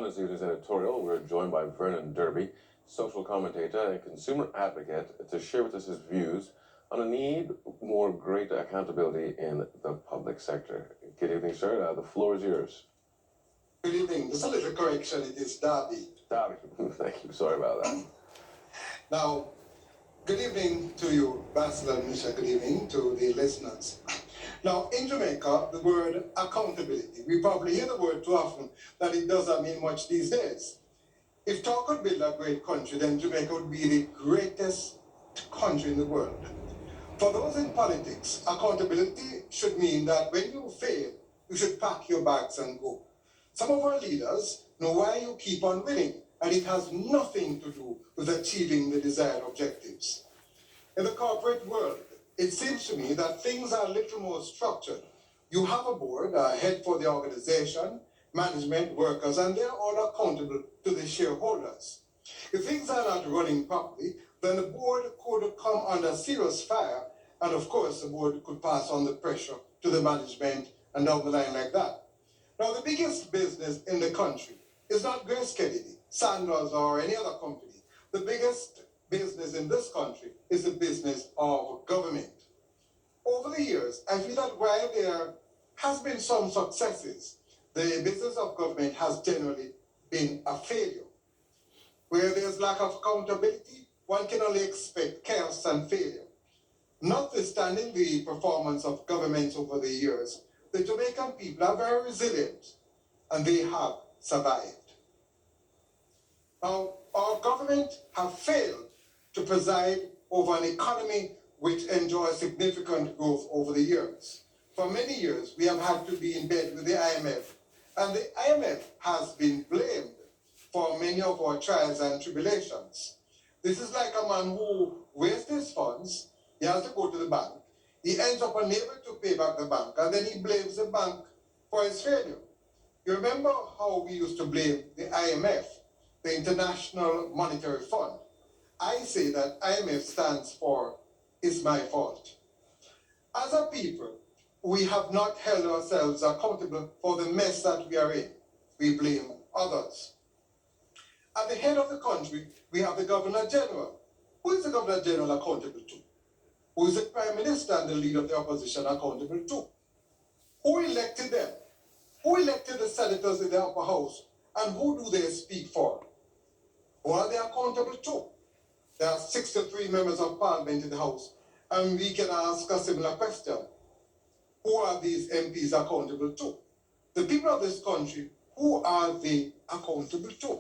this evening's editorial, we're joined by Vernon Derby, social commentator and consumer advocate, to share with us his views on a need more greater accountability in the public sector. Good evening, sir. The floor is yours. Good evening. Just a little correction. It is Derby. Derby. Thank you. Sorry about that. Now, good evening to you, Basil and Misha. Good evening to the listeners. Now, in Jamaica, the word accountability, we probably hear the word too often that it doesn't mean much these days. If talk could build a great country, then Jamaica would be the greatest country in the world. For those in politics, accountability should mean that when you fail, you should pack your bags and go. Some of our leaders know why you keep on winning, and it has nothing to do with achieving the desired objectives. In the corporate world, it seems to me that things are a little more structured. You have a board, a head for the organization, management, workers, and they're all accountable to the shareholders. If things are not running properly, then the board could come under serious fire, and of course the board could pass on the pressure to the management and down the line like that. Now, the biggest business in the country is not Grace Kennedy, Sanders, or any other company. The biggest business in this country is the business of government. Over the years, I feel that while there has been some successes, the business of government has generally been a failure. Where there's lack of accountability, one can only expect chaos and failure. Notwithstanding the performance of governments over the years, the Jamaican people are very resilient, and they have survived. Now, our government have failed to preside over an economy which enjoys significant growth over the years. For many years, we have had to be in bed with the IMF, and the IMF has been blamed for many of our trials and tribulations. This is like a man who wastes his funds, he has to go to the bank, he ends up unable to pay back the bank, and then he blames the bank for his failure. You remember how we used to blame the IMF, the International Monetary Fund. I say that IMF stands for "It's my fault." As a people, we have not held ourselves accountable for the mess that we are in. We blame others. At the head of the country, we have the Governor General. Who is the Governor General accountable to? Who is the Prime Minister and the leader of the opposition accountable to? Who elected them? Who elected the senators in the upper house? And who do they speak for? Who are they accountable to? There are 63 members of parliament in the house, and we can ask a similar question. Who are these MPs accountable to? The people of this country, who are they accountable to?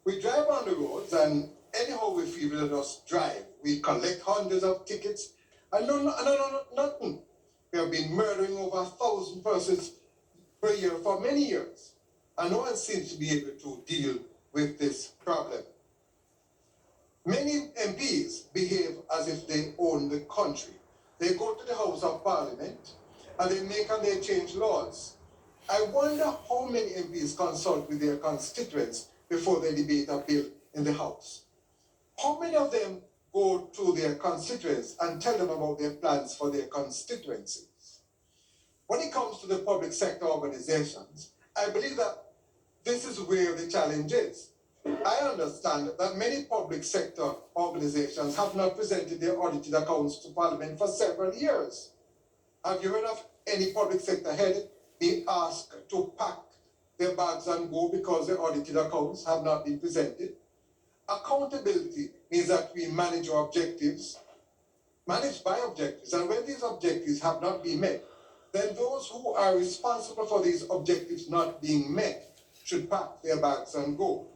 We drive on the roads, and anyhow we feel, we let us drive. We collect hundreds of tickets, and nothing. We have been murdering over 1,000 persons per year for many years, and no one seems to be able to deal with this problem. Many MPs behave as if they own the country. They go to the House of Parliament, and they make and they change laws. I wonder how many MPs consult with their constituents before they debate a bill in the House. How many of them go to their constituents and tell them about their plans for their constituencies? When it comes to the public sector organizations, I believe that this is where the challenge is. I understand that many public sector organizations have not presented their audited accounts to Parliament for several years. Have you heard of any public sector head being asked to pack their bags and go because their audited accounts have not been presented? Accountability means that we manage our objectives, managed by objectives, and when these objectives have not been met, then those who are responsible for these objectives not being met should pack their bags and go.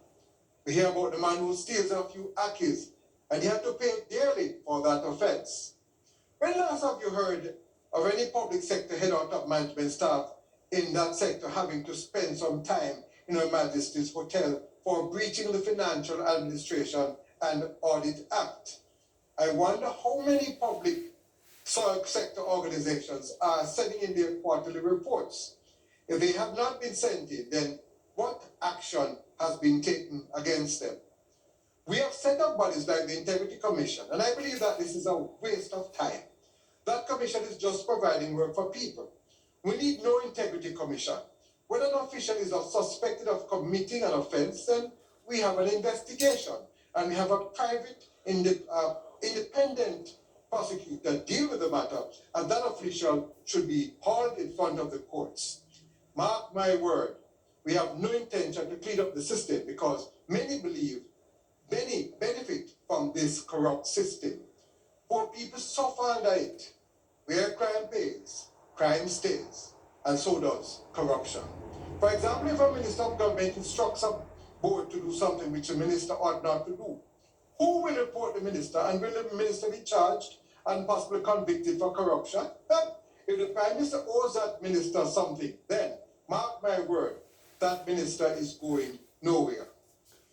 We hear about the man who steals a few akis, and he had to pay dearly for that offense. When last have you heard of any public sector head or top management staff in that sector having to spend some time in Her Majesty's Hotel for breaching the Financial Administration and Audit Act? I wonder how many public sector organizations are sending in their quarterly reports. If they have not been sent in, then what action has been taken against them? We have set up bodies like the Integrity Commission, and I believe that this is a waste of time. That commission is just providing work for people. We need no Integrity Commission. When an official is suspected of committing an offense, then we have an investigation and we have a private, independent prosecutor deal with the matter, and that official should be hauled in front of the courts. Mark my word, we have no intention to clean up the system because many benefit from this corrupt system. Poor people suffer under it. Where crime pays, crime stays, and so does corruption. For example, if a minister of government instructs a board to do something which the minister ought not to do, who will report the minister, and will the minister be charged and possibly convicted for corruption? If the prime minister owes that minister something, then, mark my word, that minister is going nowhere.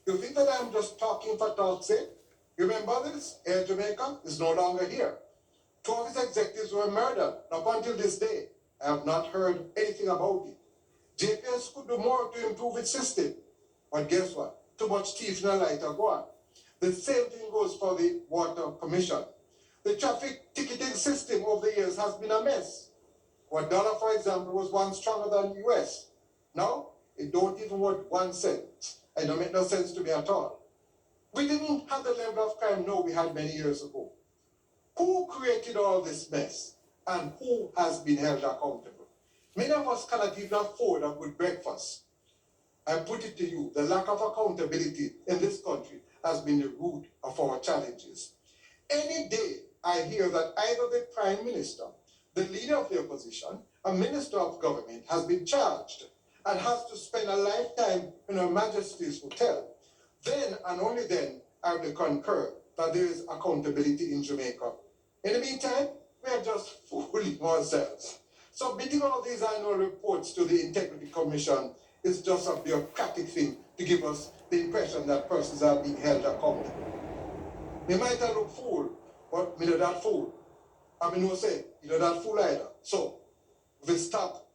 You think that I'm just talking for talk's sake? You remember this? Air Jamaica is no longer here. 2 of his executives were murdered. Up until this day, I have not heard anything about it. JPS could do more to improve its system. But guess what? Too much teeth in a lighter go on. The same thing goes for the Water Commission. The traffic ticketing system over the years has been a mess. Our dollar, for example, was once stronger than the US. Now, it don't even worth 1 cent. It don't make no sense to me at all. We didn't have the level of crime we had many years ago. Who created all this mess? And who has been held accountable? Many of us cannot even afford a good breakfast. I put it to you, the lack of accountability in this country has been the root of our challenges. Any day I hear that either the Prime Minister, the leader of the opposition, a minister of government has been charged and has to spend a lifetime in Her Majesty's hotel, then and only then I will concur that there is accountability in Jamaica. In the meantime, we are just fooling ourselves. Submitting all these annual reports to the Integrity Commission is just a bureaucratic thing to give us the impression that persons are being held accountable. Me might have look fool, but me not that fool. And me no say, you not that fool either. So, we stop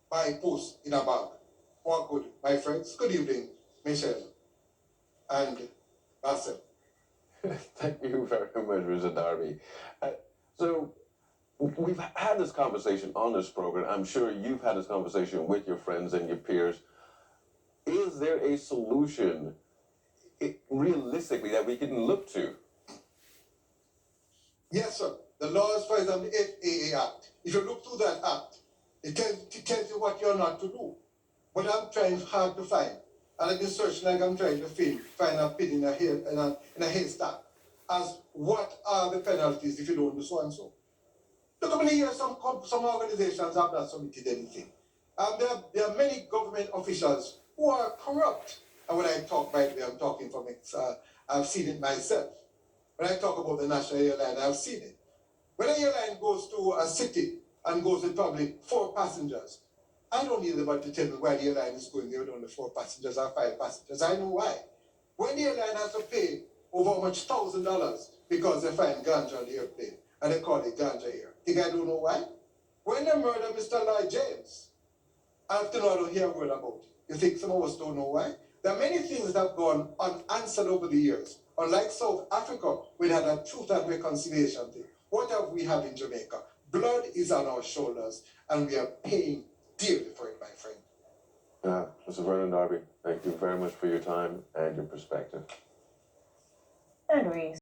by post in a bag. What good, my friends? Good evening, Michelle and Bassel. Thank you very much, Mr. Darby. So, we've had this conversation on this program. I'm sure you've had this conversation with your friends and your peers. Is there a solution, realistically, that we can look to? Yes, sir. The laws, for example, the FAA Act. If you look through that act, it tells you what you're not to do. But I'm trying hard to find. And I've been searching like I'm trying to find a pin in a haystack as what are the penalties if you don't do so and so. Look how many years some organizations have not submitted anything. There are many government officials who are corrupt. And when I talk, by the way, I'm talking from I've seen it myself. When I talk about the national airline, I've seen it. When an airline goes to a city and goes with probably 4 passengers, I don't need anybody to tell me why the airline is going there with only 4 passengers or 5 passengers. I know why. When the airline has to pay over how much $1,000 because they find ganja on the airplane and they call it ganja air. Think I don't know why? When they murder Mr. Lloyd James, I have to know I don't hear a word about it. You think some of us don't know why? There are many things that have gone unanswered over the years. Unlike South Africa, we had a truth and reconciliation thing. What have we had in Jamaica? Blood is on our shoulders, and we are paying dearly for it, my friend. Mr. Vernon Darby, thank you very much for your time and your perspective. Agrees.